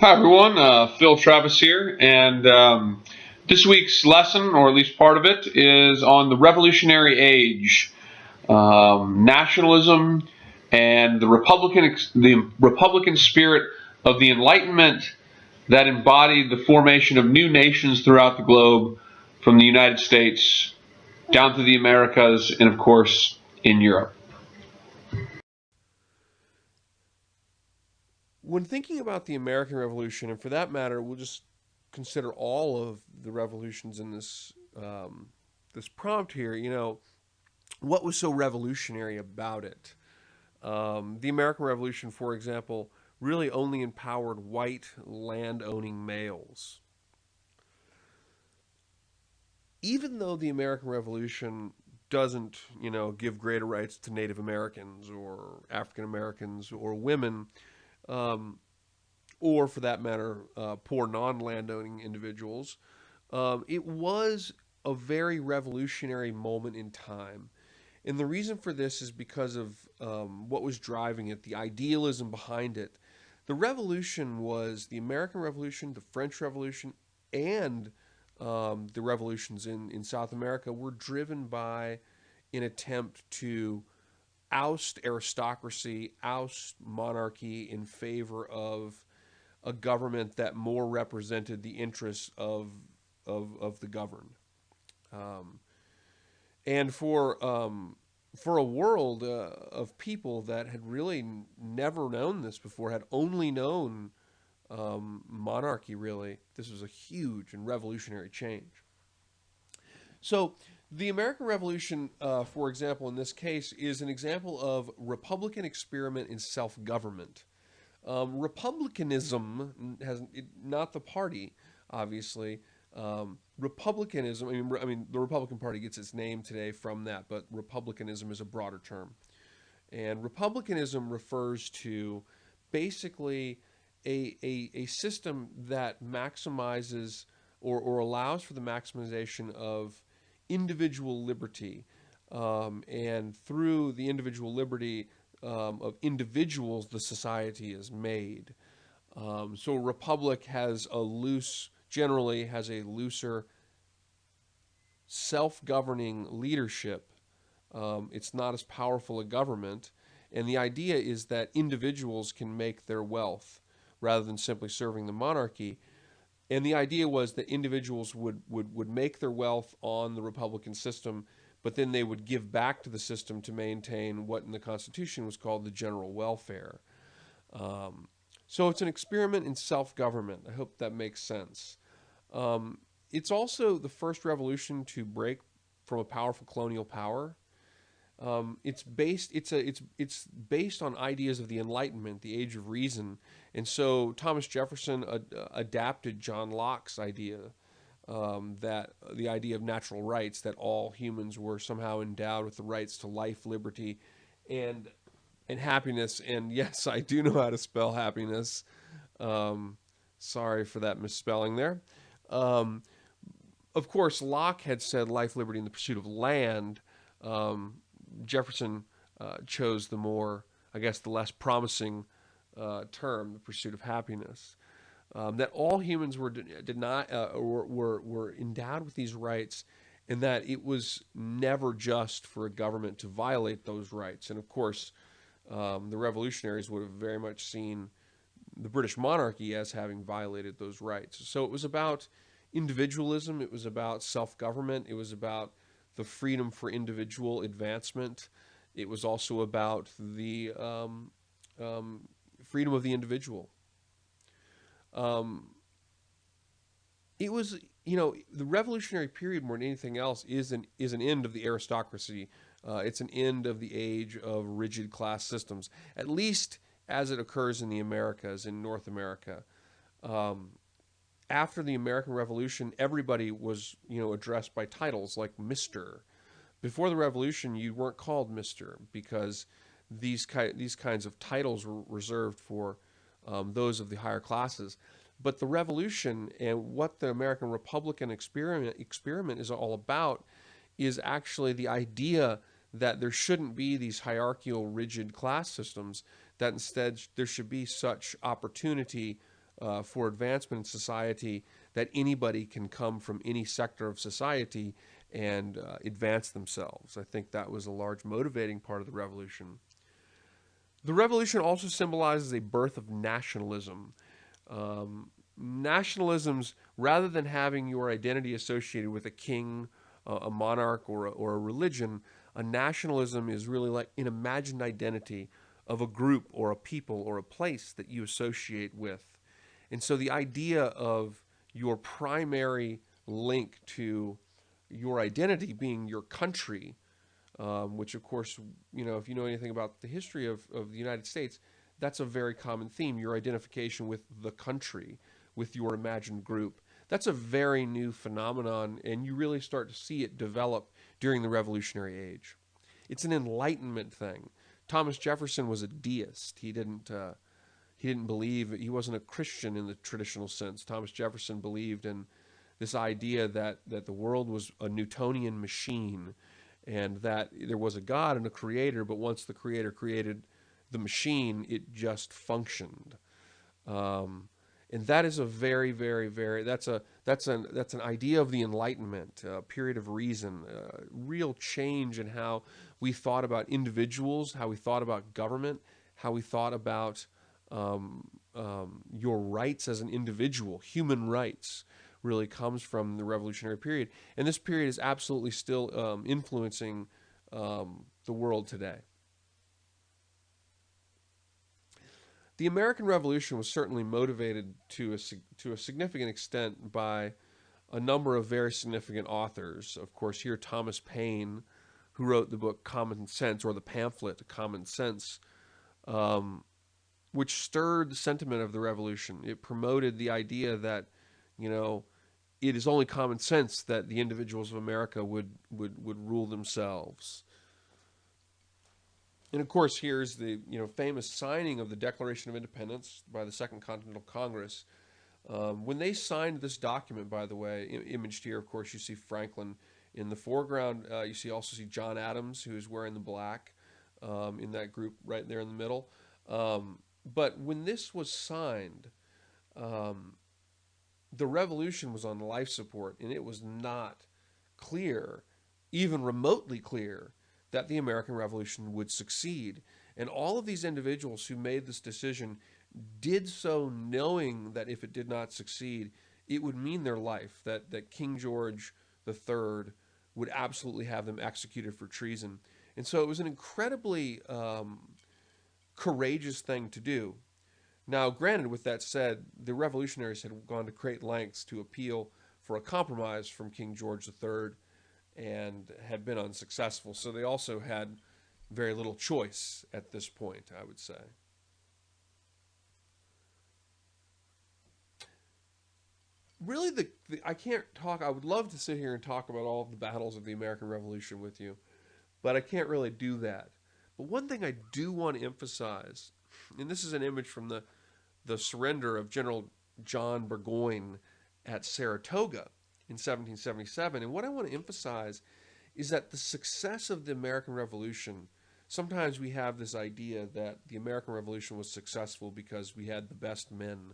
Hi everyone, Phil Travis here, and this week's lesson, or at least part of it, is on the Revolutionary Age, nationalism, and the Republican spirit of the Enlightenment that embodied the formation of new nations throughout the globe, from the United States down to the Americas, and of course in Europe. When thinking about the American Revolution, and for that matter, we'll just consider all of the revolutions in this prompt here. What was so revolutionary about it? The American Revolution, for example, really only empowered white land-owning males. Even though the American Revolution doesn't, give greater rights to Native Americans or African Americans or women, um, or for that matter, poor non-landowning individuals, it was a very revolutionary moment in time. And the reason for this is because of what was driving it, the idealism behind it. The revolution was the American Revolution, the French Revolution, and the revolutions in South America were driven by an attempt to oust aristocracy, oust monarchy in favor of a government that more represented the interests of the governed. Um, and for a world of people that had really never known this before, had only known monarchy, really, this was a huge and revolutionary change. So, the American Revolution, for example, in this case, is an example of Republican experiment in self government. Republicanism has not the party, obviously. Republicanism. I mean, the Republican Party gets its name today from that, but republicanism is a broader term. And republicanism refers to basically a system that maximizes or allows for the maximization of individual liberty. And through the individual liberty of individuals, the society is made. So a republic generally has a looser, self-governing leadership. It's not as powerful a government, and the idea is that individuals can make their wealth rather than simply serving the monarchy. And the idea was that individuals would make their wealth on the republican system, but then they would give back to the system to maintain what in the Constitution was called the general welfare. Um, so it's an experiment in self-government. I hope that makes sense. Um, it's also the first revolution to break from a powerful colonial power. It's based on ideas of the Enlightenment, the Age of Reason, and so Thomas Jefferson adapted John Locke's idea, that the idea of natural rights, that all humans were somehow endowed with the rights to life, liberty, and and happiness. And yes, I do know how to spell happiness. Um, Sorry for that misspelling there. Um, of course, Locke had said life, liberty, and the pursuit of land. Um, Jefferson chose the more, I guess, the less promising term, the pursuit of happiness. That all humans did not were endowed with these rights, and that it was never just for a government to violate those rights. And of course, the revolutionaries would have very much seen the British monarchy as having violated those rights. So it was about individualism, it was about self government, it was about the freedom for individual advancement, it was also about the freedom of the individual. Um, it was, the revolutionary period more than anything else is an end of the aristocracy. It's an end of the age of rigid class systems, at least as it occurs in the Americas, in North America. Um, After the American Revolution, everybody was, addressed by titles like Mister. Before the Revolution, you weren't called Mister because these kinds of titles were reserved for those of the higher classes. But the Revolution and what the American Republican experiment is all about is actually the idea that there shouldn't be these hierarchical, rigid class systems, that instead there should be such opportunity for advancement in society, that anybody can come from any sector of society and advance themselves. I think that was a large motivating part of the revolution. The revolution also symbolizes a birth of nationalism. Nationalisms, rather than having your identity associated with a king, a monarch, or a religion, a nationalism is really like an imagined identity of a group or a people or a place that you associate with. And so the idea of your primary link to your identity being your country, which of course, if you know anything about the history of the United States, that's a very common theme, your identification with the country, with your imagined group. That's a very new phenomenon, and you really start to see it develop during the Revolutionary Age. It's an Enlightenment thing. Thomas Jefferson was a deist. He didn't believe, he wasn't a Christian in the traditional sense. Thomas Jefferson believed in this idea that the world was a Newtonian machine and that there was a God and a creator, but once the creator created the machine, it just functioned. And that is a very, very, very that's an idea of the Enlightenment, a period of reason, real change in how we thought about individuals, how we thought about government, how we thought about your rights as an individual. Human rights really comes from the revolutionary period, and this period is absolutely still influencing the world today. The American Revolution was certainly motivated to a significant extent by a number of very significant authors. Of course, here Thomas Paine, who wrote the book Common Sense, or the pamphlet Common Sense, which stirred the sentiment of the revolution. It promoted the idea that, it is only common sense that the individuals of America would rule themselves. And of course, here's the famous signing of the Declaration of Independence by the Second Continental Congress. When they signed this document, by the way, imaged here, of course, you see Franklin in the foreground. You also see John Adams, who is wearing the black in that group right there in the middle. But when this was signed, the revolution was on life support, and it was not clear, even remotely clear, that the American Revolution would succeed. And all of these individuals who made this decision did so knowing that if it did not succeed, it would mean their life, that King George III would absolutely have them executed for treason. And so it was an incredibly courageous thing to do. Now, granted, with that said, the revolutionaries had gone to great lengths to appeal for a compromise from King George III and had been unsuccessful. So they also had very little choice at this point, I would say. Really, I can't talk. I would love to sit here and talk about all of the battles of the American Revolution with you, but I can't really do that. But one thing I do want to emphasize, and this is an image from the surrender of General John Burgoyne at Saratoga in 1777. And what I want to emphasize is that the success of the American Revolution, sometimes we have this idea that the American Revolution was successful because we had the best men,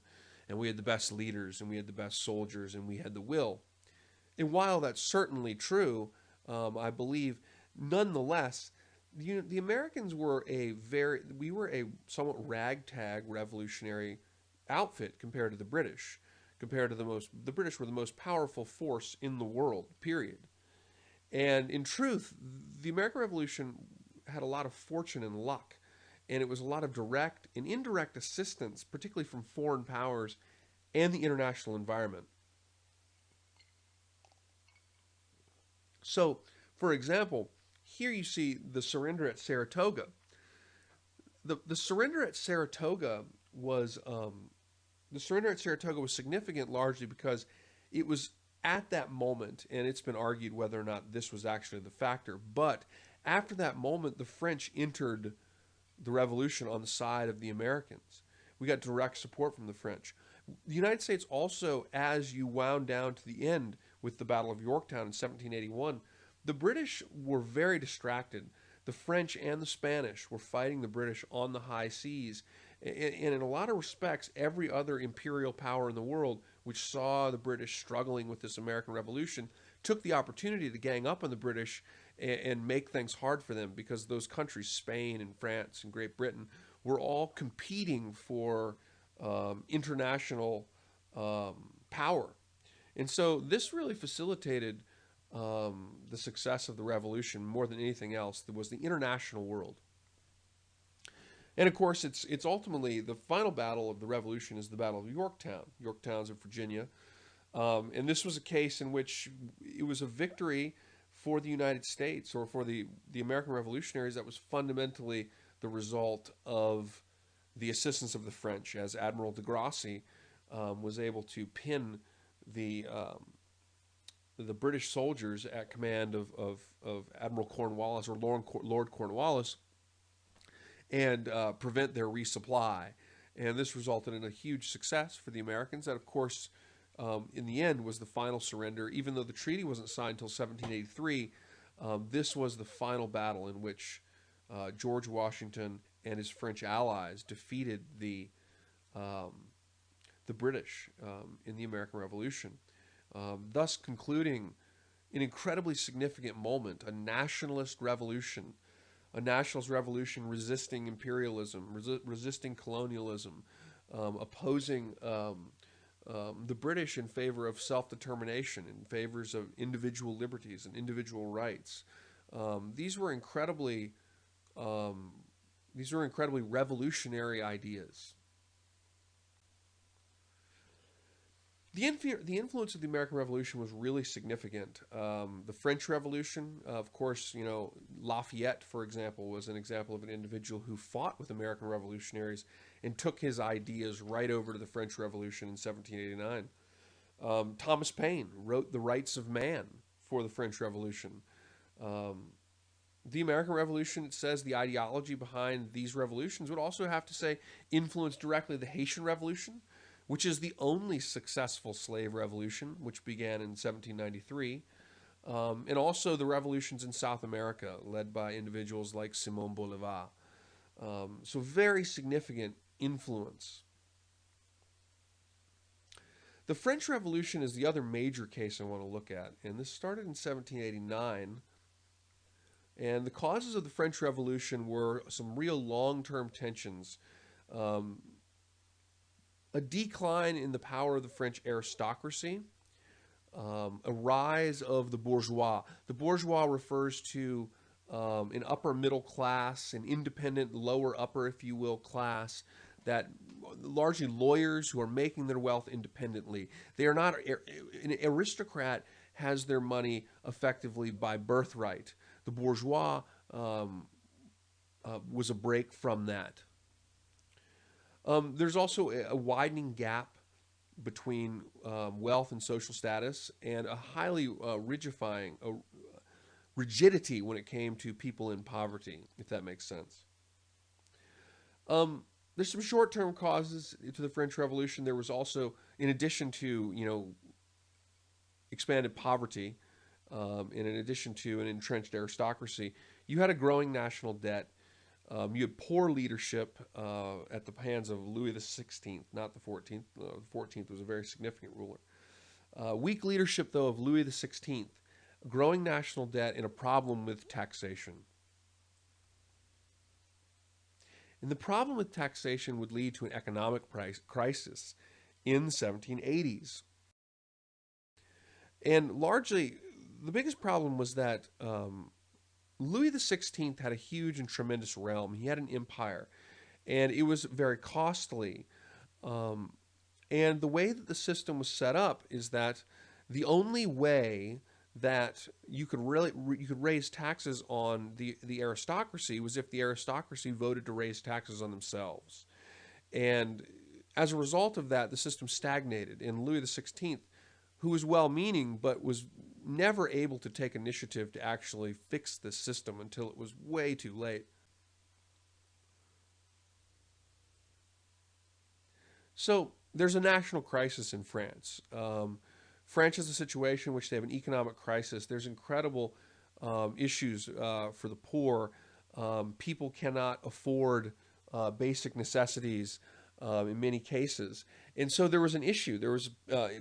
and we had the best leaders, and we had the best soldiers, and we had the will. And while that's certainly true, I believe, nonetheless, the Americans were we were a somewhat ragtag revolutionary outfit compared to the British. Compared to the British were the most powerful force in the world, period. And in truth, the American Revolution had a lot of fortune and luck, and it was a lot of direct and indirect assistance, particularly from foreign powers and the international environment. So, for example, here you see the surrender at Saratoga. The surrender at Saratoga was significant largely because it was at that moment, and it's been argued whether or not this was actually the factor, but after that moment, the French entered the revolution on the side of the Americans. We got direct support from the French. The United States also, as you wound down to the end with the Battle of Yorktown in 1781, the British were very distracted. The French and the Spanish were fighting the British on the high seas, And in a lot of respects, every other imperial power in the world, which saw the British struggling with this American Revolution, took the opportunity to gang up on the British and make things hard for them, because those countries, Spain and France and Great Britain, were all competing for international power. And so this really facilitated the success of the revolution more than anything else. There was the international world. And of course, it's ultimately the final battle of the revolution is the Battle of Yorktown. Yorktown's in Virginia. And this was a case in which it was a victory for the United States, or for the American revolutionaries, that was fundamentally the result of the assistance of the French, as Admiral de Grasse was able to pin the the British soldiers at command of Admiral Cornwallis, or Lord Cornwallis, and prevent their resupply. And this resulted in a huge success for the Americans. That, of course, in the end, was the final surrender. Even though the treaty wasn't signed until 1783, this was the final battle in which George Washington and his French allies defeated the British in the American Revolution, thus concluding an incredibly significant moment, a nationalist revolution, resisting imperialism, resisting colonialism, opposing the British in favor of self-determination, in favors of individual liberties and individual rights. These were incredibly revolutionary ideas. The influence of the American Revolution was really significant. The French Revolution, of course, Lafayette, for example, was an example of an individual who fought with American revolutionaries and took his ideas right over to the French Revolution in 1789. Thomas Paine wrote The Rights of Man for the French Revolution. The American Revolution, it says the ideology behind these revolutions would also have to say influence directly the Haitian Revolution, which is the only successful slave revolution, which began in 1793, and also the revolutions in South America, led by individuals like Simon Bolivar. So very significant influence. The French Revolution is the other major case I want to look at, and this started in 1789. And the causes of the French Revolution were some real long-term tensions. A decline in the power of the French aristocracy, a rise of the bourgeois. The bourgeois refers to an upper middle class, an independent lower upper, if you will, class, that largely lawyers who are making their wealth independently. They are not, an aristocrat has their money effectively by birthright. The bourgeois was a break from that. There's also a widening gap between wealth and social status, and a highly rigidity when it came to people in poverty, if that makes sense. There's some short-term causes to the French Revolution. There was also, in addition to expanded poverty, and in addition to an entrenched aristocracy, you had a growing national debt. You had poor leadership at the hands of Louis XVI, not the 14th. The 14th was a very significant ruler. Weak leadership, though, of Louis XVI, growing national debt, and a problem with taxation. And the problem with taxation would lead to an economic crisis in the 1780s. And largely, the biggest problem was that Louis XVI had a huge and tremendous realm. He had an empire, and it was very costly. And the way that the system was set up is that the only way that you could raise taxes on the aristocracy was if the aristocracy voted to raise taxes on themselves. And as a result of that, the system stagnated. And Louis XVI, who was well-meaning but was never able to take initiative to actually fix the system until it was way too late. So there's a national crisis in France. France is a situation in which they have an economic crisis. There's incredible issues for the poor. People cannot afford basic necessities in many cases. And so there was an issue. There was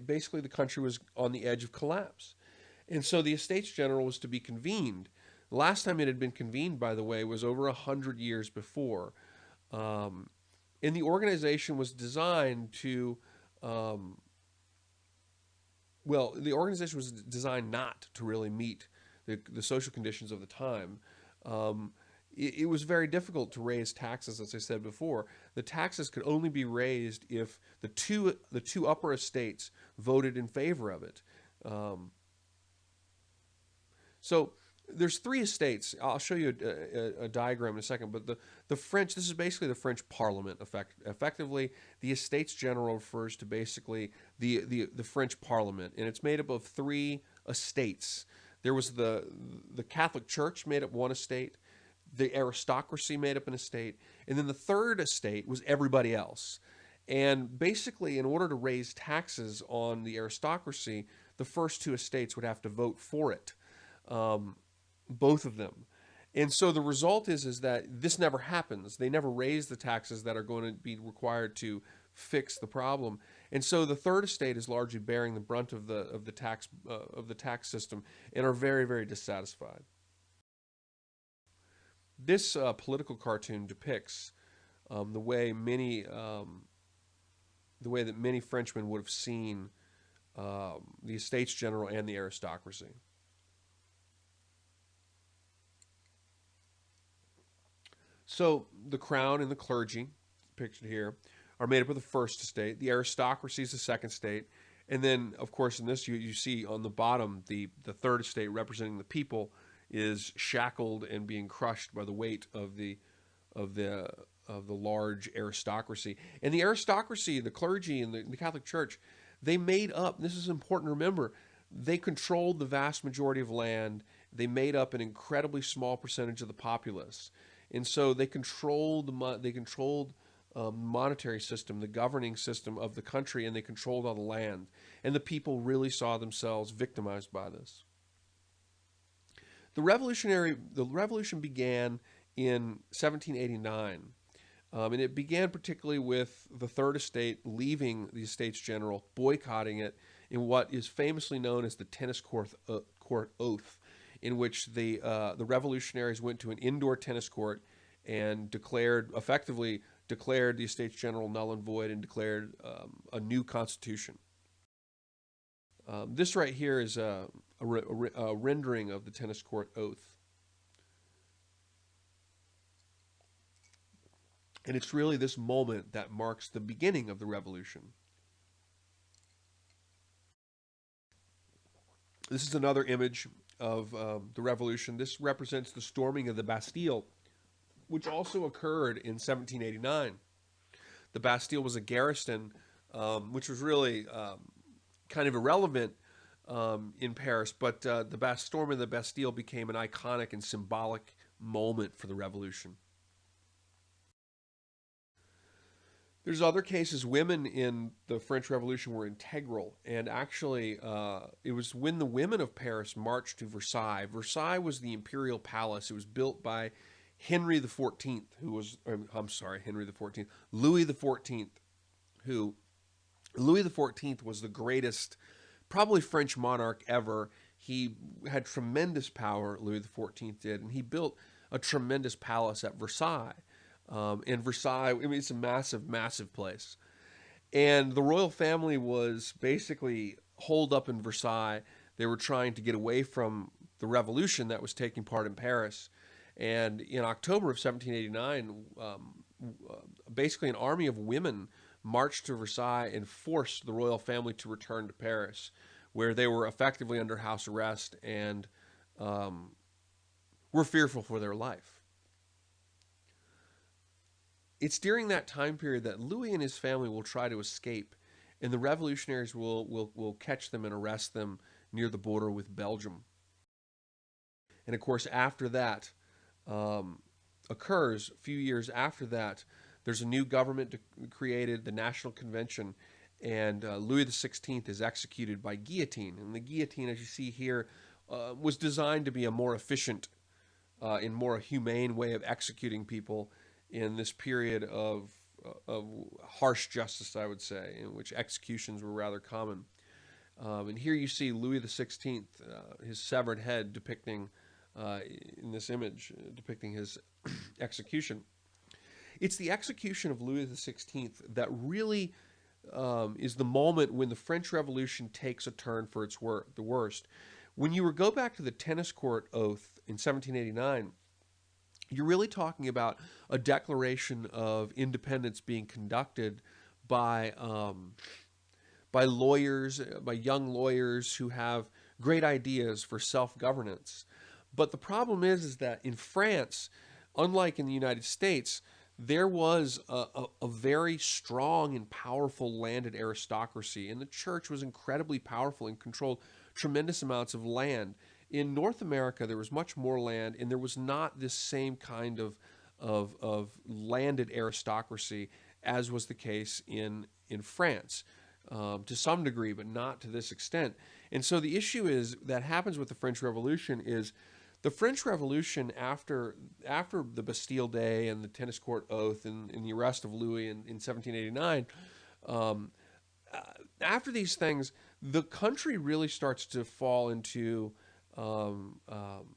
basically the country was on the edge of collapse. And so the Estates General was to be convened. The last time it had been convened, by the way, was over 100 years before. Um, and the organization was designed to, um, well, the organization was designed not to really meet the social conditions of the time. Um, it was very difficult to raise taxes, as I said before. The taxes could only be raised if the two upper estates voted in favor of it. Um, so there's three estates. I'll show you a diagram in a second. But the French, this is basically the French Parliament. Effectively, the Estates General refers to basically the French Parliament, and it's made up of three estates. There was the Catholic Church made up one estate, the aristocracy made up an estate, and then the third estate was everybody else. And basically, in order to raise taxes on the aristocracy, the first two estates would have to vote for it, um, both of them. And so the result is that this never happens. They never raise the taxes that are going to be required to fix the problem. And so the third estate is largely bearing the brunt of the tax system and are very, very dissatisfied. This political cartoon depicts um, the way many the way that many Frenchmen would have seen the Estates General and the aristocracy. So the crown and the clergy, pictured here, are made up of the first estate. The aristocracy is the second estate. And then, of course, in this you see on the bottom, the third estate representing the people is shackled and being crushed by the weight of the of the large aristocracy. And the aristocracy, the clergy and the Catholic Church, they made up, this is important to remember, they controlled the vast majority of land. They made up an incredibly small percentage of the populace. And so they controlled monetary system, the governing system of the country, and they controlled all the land. And the people really saw themselves victimized by this. The revolution began in 1789, and it began particularly with the Third Estate leaving the Estates General, boycotting it in what is famously known as the court oath, in which the revolutionaries went to an indoor tennis court and effectively declared the Estates General null and void and declared a new constitution. This right here is a rendering of the tennis court oath. And it's really this moment that marks the beginning of the revolution. This is another image of the revolution. This represents the storming of the Bastille, which also occurred in 1789. The Bastille was a garrison, which was really kind of irrelevant in Paris, but the storm of the Bastille became an iconic and symbolic moment for the revolution. There's other cases. Women in the French Revolution were integral, and actually, it was when the women of Paris marched to Versailles. Versailles was the imperial palace. It was built by Henry the 14th, who was, I'm sorry, Henry the 14th, Louis the 14th, who Louis the 14th was the greatest, probably French monarch ever. He had tremendous power, Louis the 14th did, and he built a tremendous palace at Versailles. And Versailles, I mean, it's a massive, massive place. And the royal family was basically holed up in Versailles. They were trying to get away from the revolution that was taking part in Paris. And in October of 1789, basically an army of women marched to Versailles and forced the royal family to return to Paris, where they were effectively under house arrest and were fearful for their life. It's during that time period that Louis and his family will try to escape, and the revolutionaries will catch them and arrest them near the border with Belgium. And of course, after that occurs, a few years after that, there's a new government created, the National Convention, and Louis XVI is executed by guillotine. And the guillotine, as you see here, was designed to be a more efficient and more humane way of executing people. in this period of harsh justice, I would say, in which executions were rather common. And here you see Louis XVI, his severed head depicting in this image, depicting his execution. It's the execution of Louis XVI that really is the moment when the French Revolution takes a turn for the worst. When you go back to the tennis court oath in 1789, you're really talking about a declaration of independence being conducted by lawyers, by young lawyers who have great ideas for self-governance. But the problem is that in France, unlike in the United States, there was a very strong and powerful landed aristocracy, and the church was incredibly powerful and controlled tremendous amounts of land. In North America, there was much more land, and there was not this same kind of landed aristocracy as was the case in France to some degree, but not to this extent. And so the issue is that happens with the French Revolution is the French Revolution after the Bastille Day and the tennis court oath and the arrest of Louis in 1789. Um, After these things, the country really starts to fall into um, um,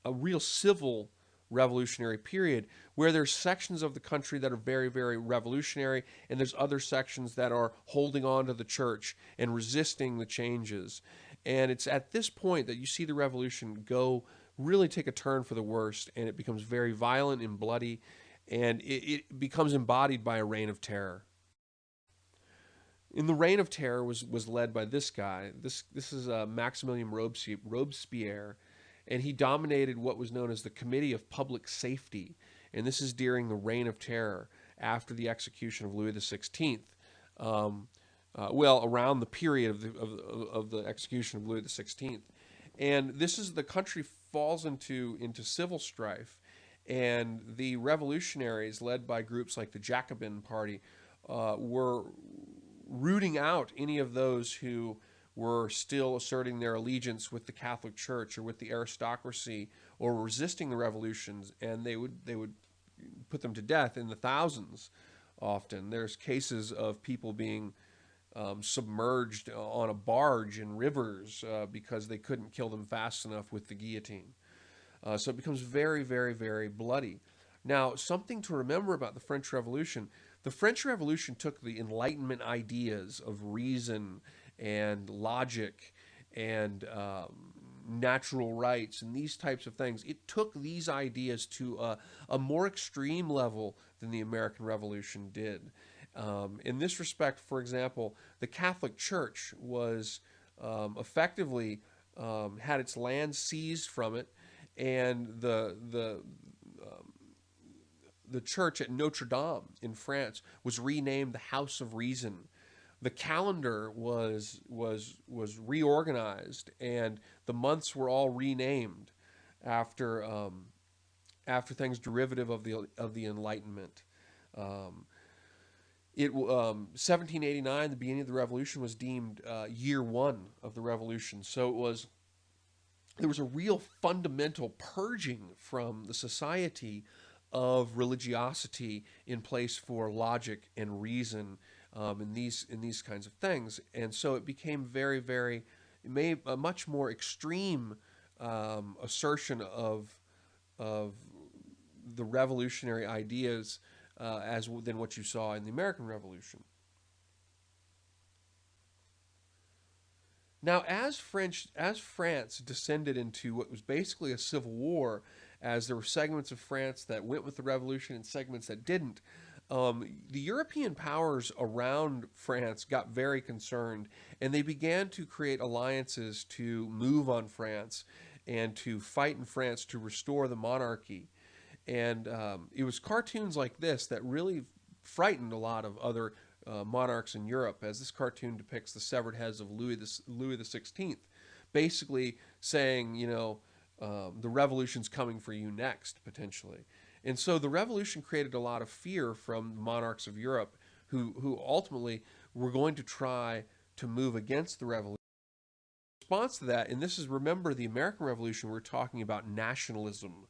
a real civil revolutionary period where there's sections of the country that are very, very revolutionary, and there's other sections that are holding on to the church and resisting the changes. And it's at this point that you see the revolution really take a turn for the worst, and it becomes very violent and bloody, and it becomes embodied by a reign of terror. In the Reign of Terror was led by this guy. This is Maximilian Robespierre, and he dominated what was known as the Committee of Public Safety. And this is during the Reign of Terror after the execution of Louis XVI. Well, around the period of the execution of Louis XVI. And this is the country falls into civil strife, and the revolutionaries, led by groups like the Jacobin Party, were rooting out any of those who were still asserting their allegiance with the Catholic Church or with the aristocracy or resisting the revolutions, and they would put them to death in the thousands. Often, there's cases of people being submerged on a barge in rivers because they couldn't kill them fast enough with the guillotine. So it becomes very, very, very bloody. Now, something to remember about the French Revolution took the Enlightenment ideas of reason and logic and natural rights and these types of things. It took these ideas to a more extreme level than the American Revolution did. In this respect, for example, the Catholic Church was effectively had its land seized from it, and the church at Notre Dame in France was renamed the House of Reason. The calendar was reorganized, and the months were all renamed after things derivative of the Enlightenment. Um, 1789, the beginning of the revolution, was deemed year one of the revolution. So there was a real fundamental purging from the society of religiosity in place for logic and reason in these kinds of things. And so it became it made a much more extreme assertion of the revolutionary ideas than what you saw in the American Revolution. Now, as France descended into what was basically a civil war, as there were segments of France that went with the revolution and segments that didn't, the European powers around France got very concerned, and they began to create alliances to move on France and to fight in France to restore the monarchy. And it was cartoons like this that really frightened a lot of other monarchs in Europe, as this cartoon depicts the severed heads of Louis XVI, basically saying, the revolution's coming for you next, potentially. And so the revolution created a lot of fear from monarchs of Europe who ultimately were going to try to move against the revolution. In response to that, and this is, remember, the American Revolution, we're talking about nationalism.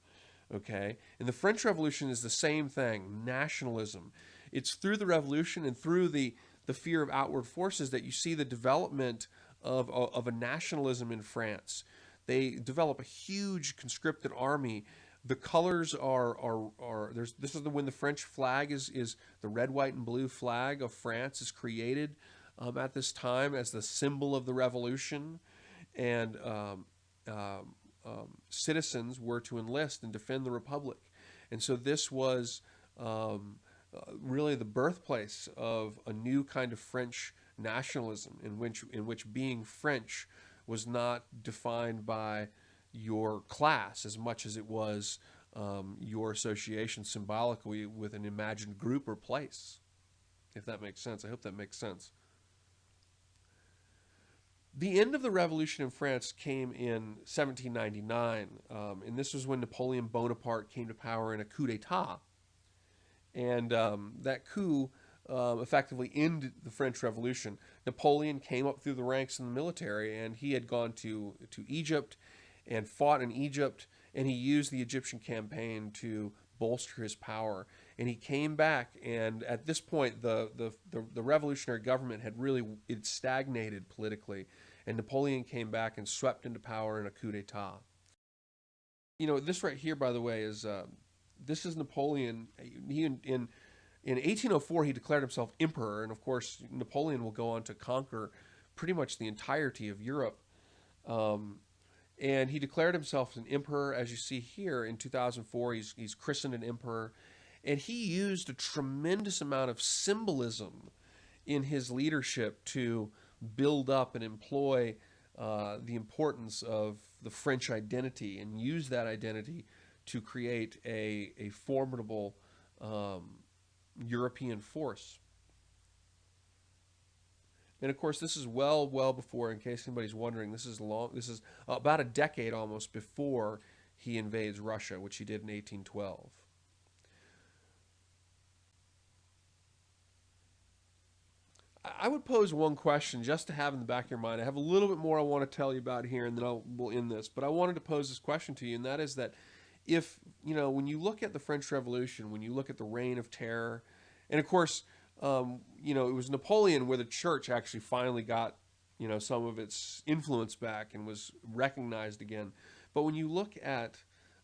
Okay, and the French Revolution is the same thing, nationalism. It's through the revolution and through the fear of outward forces that you see the development of a nationalism in France. They develop a huge conscripted army. The colors are there's this is the when the French flag is the red, white, and blue flag of France is created at this time as the symbol of the revolution, and citizens were to enlist and defend the republic, and so this was really the birthplace of a new kind of French nationalism, in which being French was not defined by your class as much as it was your association symbolically with an imagined group or place. If that makes sense, I hope that makes sense. The end of the revolution in France came in 1799, and this was when Napoleon Bonaparte came to power in a coup d'etat. And that coup effectively ended the French Revolution. Napoleon came up through the ranks in the military, and he had gone to Egypt and fought in Egypt, and he used the Egyptian campaign to bolster his power. And he came back, and at this point, the revolutionary government had really it stagnated politically, and Napoleon came back and swept into power in a coup d'état. This right here, by the way, is this is Napoleon. He in 1804 he declared himself emperor, and of course Napoleon will go on to conquer pretty much the entirety of Europe. Um, and he declared himself an emperor, as you see here in 2004. He's christened an emperor, and he used a tremendous amount of symbolism in his leadership to build up and employ the importance of the French identity and use that identity to create a formidable um, European force. And of course, this is well before. In case anybody's wondering, this is long. This is about a decade almost before he invades Russia, which he did in 1812. I would pose one question just to have in the back of your mind. I have a little bit more I want to tell you about here, and then we'll end this. But I wanted to pose this question to you, and that is that if, when you look at the French Revolution, when you look at the Reign of Terror, and of course, it was Napoleon where the church actually finally got, some of its influence back and was recognized again. But when you look at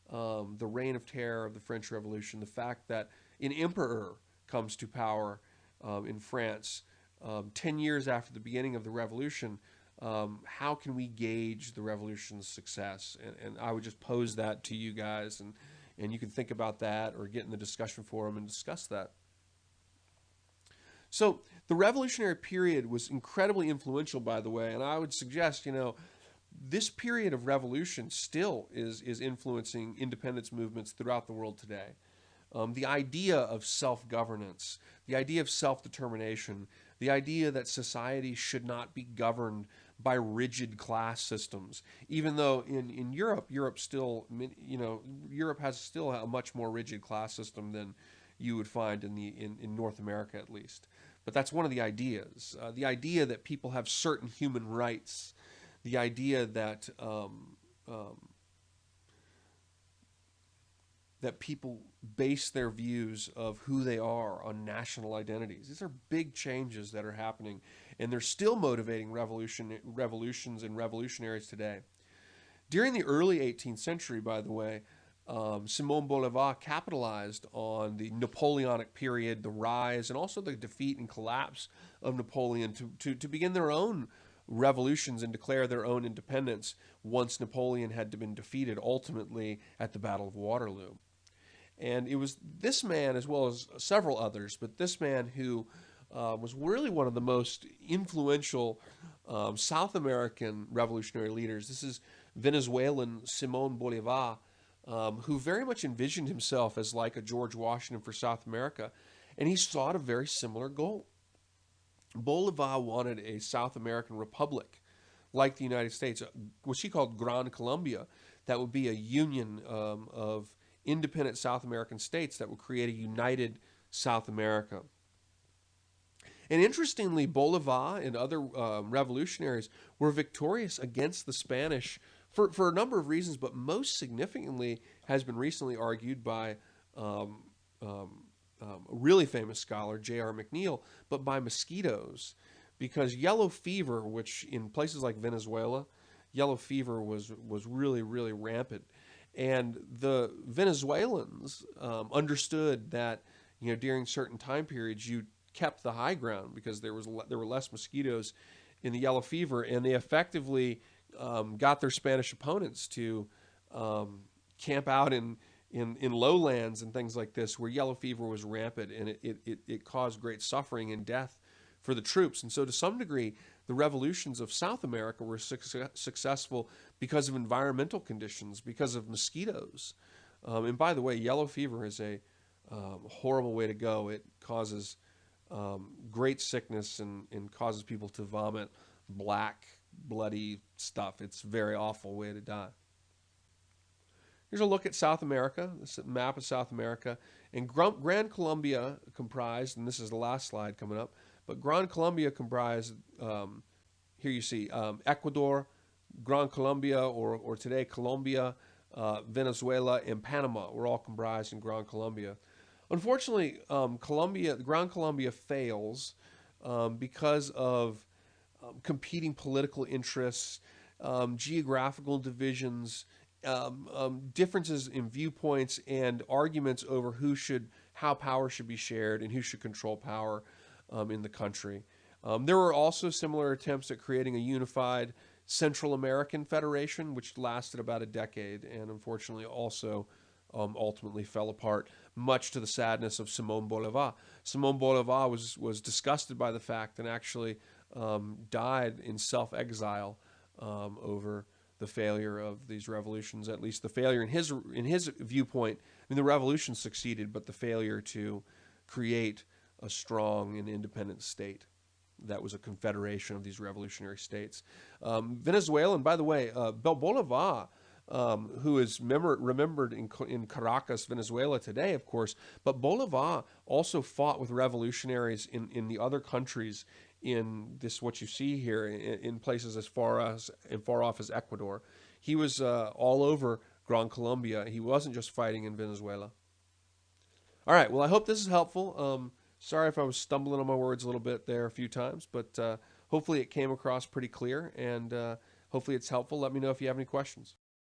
the Reign of Terror of the French Revolution, the fact that an emperor comes to power in France 10 years after the beginning of the revolution, how can we gauge the revolution's success? And I would just pose that to you guys, and you can think about that or get in the discussion forum and discuss that. So the revolutionary period was incredibly influential, by the way, and I would suggest, this period of revolution still is influencing independence movements throughout the world today. The idea of self-governance, the idea of self-determination, the idea that society should not be governed by rigid class systems, even though in Europe still, Europe has still a much more rigid class system than you would find in North America at least. But that's one of the idea that people have certain human rights, the idea um, that people base their views of who they are on national identities. These are big changes that are happening, and they're still motivating revolutions and revolutionaries today. During the early 18th century, by the way, Simon Bolivar capitalized on the Napoleonic period, the rise, and also the defeat and collapse of Napoleon to begin their own revolutions and declare their own independence once Napoleon had been defeated ultimately at the Battle of Waterloo. And it was this man, as well as several others, but this man who was really one of the most influential South American revolutionary leaders. This is Venezuelan Simon Bolivar, who very much envisioned himself as like a George Washington for South America, and he sought a very similar goal. Bolivar wanted a South American republic like the United States, what she called Gran Colombia, that would be a union of independent South American states that would create a united South America. And interestingly, Bolivar and other revolutionaries were victorious against the Spanish for a number of reasons, but most significantly has been recently argued by um, um, a really famous scholar, J.R. McNeil, but by mosquitoes. Because yellow fever, which in places like Venezuela, yellow fever was really, really rampant. And the Venezuelans understood that, during certain time periods, you kept the high ground because there were less mosquitoes in the yellow fever, and they effectively got their Spanish opponents to um, camp out in lowlands and things like this where yellow fever was rampant, and it caused great suffering and death for the troops. And so to some degree, the revolutions of South America were successful because of environmental conditions, because of mosquitoes. And by the way, yellow fever is a horrible way to go. It causes great sickness and causes people to vomit black, bloody stuff. It's a very awful way to die. Here's a look at South America. This is a map of South America. And Gran Colombia comprised, and this is the last slide coming up, but Gran Colombia comprised, here you see, Ecuador, Gran Colombia, or today Colombia, Venezuela, and Panama were all comprised in Gran Colombia. Unfortunately, Gran Colombia fails because of competing political interests, geographical divisions, differences in viewpoints, and arguments over how power should be shared and who should control power in the country. There were also similar attempts at creating a unified Central American Federation, which lasted about a decade and unfortunately also ultimately fell apart, much to the sadness of Simón Bolivar. Simón Bolivar was disgusted by the fact and actually died in self-exile over the failure of these revolutions, at least the failure in his viewpoint. I mean, the revolution succeeded, but the failure to create a strong and independent state that was a confederation of these revolutionary states. Venezuela, and by the way, Bolivar, who is remembered in Caracas, Venezuela today, of course, but Bolivar also fought with revolutionaries in the other countries in this, what you see here, in places as far off as Ecuador. He was all over Gran Colombia. He wasn't just fighting in Venezuela. All right, well, I hope this is helpful. Sorry if I was stumbling on my words a little bit there a few times, but hopefully it came across pretty clear, and hopefully it's helpful. Let me know if you have any questions.